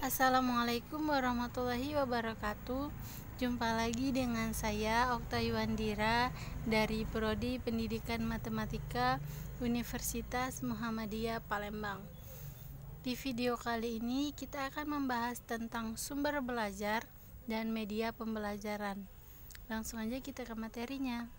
Assalamualaikum warahmatullahi wabarakatuh. Jumpa lagi dengan saya Okta Yuandira dari Prodi Pendidikan Matematika Universitas Muhammadiyah Palembang. Di video kali ini kita akan membahas tentang sumber belajar dan media pembelajaran. Langsung aja kita ke materinya.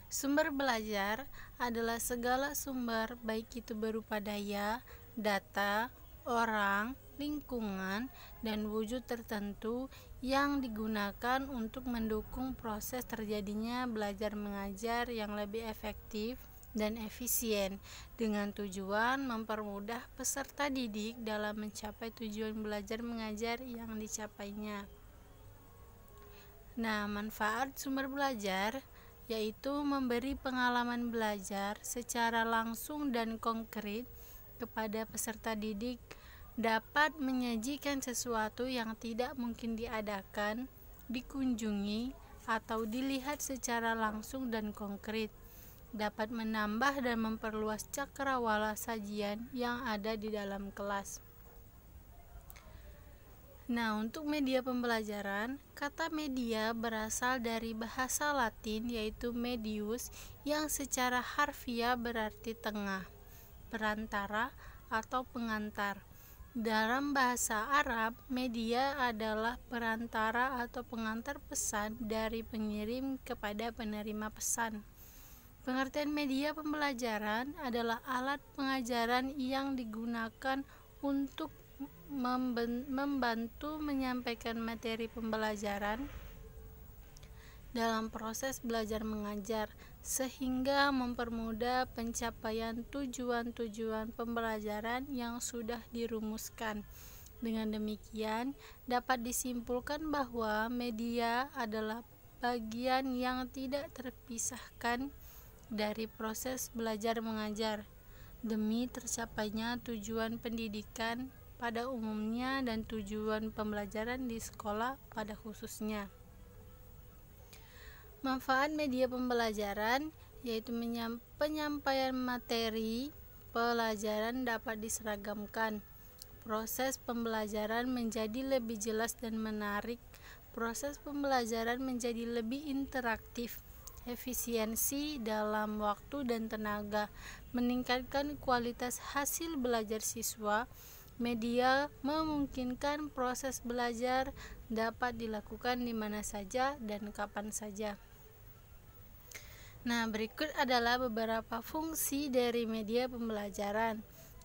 Sumber belajar adalah segala sumber, baik itu berupa daya, data, orang, lingkungan, dan wujud tertentu yang digunakan untuk mendukung proses terjadinya belajar mengajar yang lebih efektif dan efisien, dengan tujuan mempermudah peserta didik dalam mencapai tujuan belajar mengajar yang dicapainya. Nah, manfaat sumber belajar yaitu memberi pengalaman belajar secara langsung dan konkret kepada peserta didik, dapat menyajikan sesuatu yang tidak mungkin diadakan, dikunjungi, atau dilihat secara langsung dan konkret, dapat menambah dan memperluas cakrawala sajian yang ada di dalam kelas. Nah, untuk media pembelajaran, kata media berasal dari bahasa Latin yaitu medius, yang secara harfiah berarti tengah, perantara, atau pengantar. Dalam bahasa Arab, media adalah perantara atau pengantar pesan dari pengirim kepada penerima pesan. Pengertian media pembelajaran adalah alat pengajaran yang digunakan untuk membantu menyampaikan materi pembelajaran dalam proses belajar mengajar, sehingga mempermudah pencapaian tujuan-tujuan pembelajaran yang sudah dirumuskan. Dengan demikian, dapat disimpulkan bahwa media adalah bagian yang tidak terpisahkan dari proses belajar mengajar, demi tercapainya tujuan pendidikan pada umumnya dan tujuan pembelajaran di sekolah pada khususnya. Manfaat media pembelajaran yaitu penyampaian materi pelajaran dapat diseragamkan, proses pembelajaran menjadi lebih jelas dan menarik, proses pembelajaran menjadi lebih interaktif, efisiensi dalam waktu dan tenaga, meningkatkan kualitas hasil belajar siswa. Media memungkinkan proses belajar dapat dilakukan di mana saja dan kapan saja. Nah, berikut adalah beberapa fungsi dari media pembelajaran,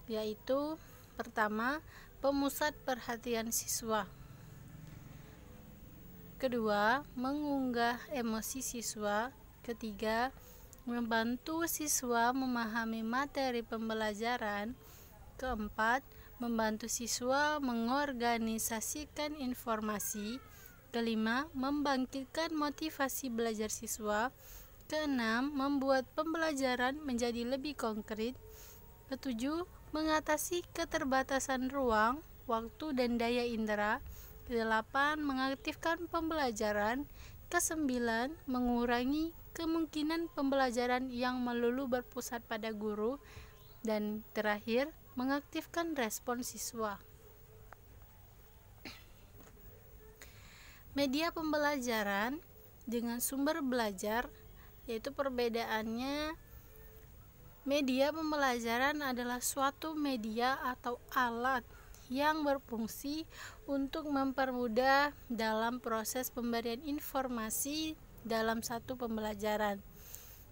yaitu pertama, pemusat perhatian siswa. Kedua, mengunggah emosi siswa. Ketiga, membantu siswa memahami materi pembelajaran. Keempat, membantu siswa mengorganisasikan informasi. Kelima, membangkitkan motivasi belajar siswa. Keenam, membuat pembelajaran menjadi lebih konkret. Ketujuh, mengatasi keterbatasan ruang, waktu, dan daya indera. Kedelapan, mengaktifkan pembelajaran. Kesembilan, mengurangi kemungkinan pembelajaran yang melulu berpusat pada guru. Dan terakhir, mengaktifkan respon siswa. Media pembelajaran dengan sumber belajar, yaitu perbedaannya, media pembelajaran adalah suatu media atau alat yang berfungsi untuk mempermudah dalam proses pemberian informasi dalam satu pembelajaran.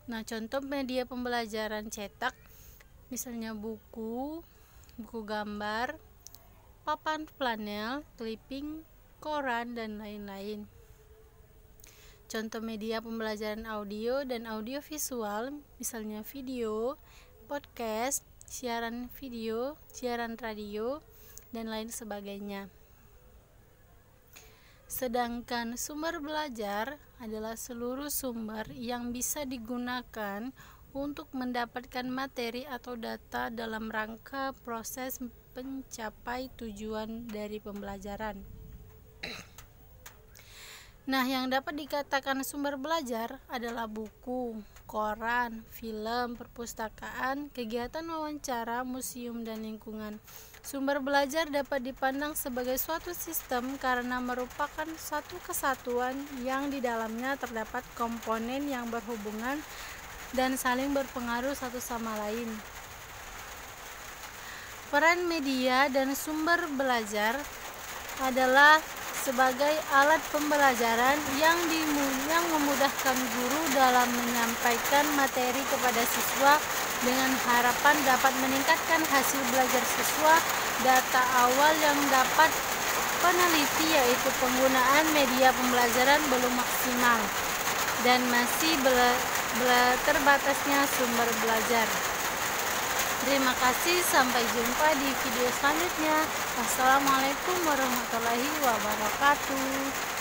Nah, contoh media pembelajaran cetak misalnya buku gambar, papan flanel, clipping, koran, dan lain-lain. Contoh media pembelajaran audio dan audiovisual misalnya video, podcast, siaran video, siaran radio, dan lain sebagainya. Sedangkan sumber belajar adalah seluruh sumber yang bisa digunakan untuk mendapatkan materi atau data dalam rangka proses mencapai tujuan dari pembelajaran. Nah, yang dapat dikatakan sumber belajar adalah buku, koran, film, perpustakaan, kegiatan wawancara, museum, dan lingkungan. Sumber belajar dapat dipandang sebagai suatu sistem karena merupakan satu kesatuan yang di dalamnya terdapat komponen yang berhubungan dan saling berpengaruh satu sama lain. Peran media dan sumber belajar adalah sebagai alat pembelajaran yang memudahkan guru dalam menyampaikan materi kepada siswa dengan harapan dapat meningkatkan hasil belajar siswa. Data awal yang dapat peneliti yaitu penggunaan media pembelajaran belum maksimal dan masih terbatasnya sumber belajar. Terima kasih, sampai jumpa di video selanjutnya. Wassalamualaikum warahmatullahi wabarakatuh.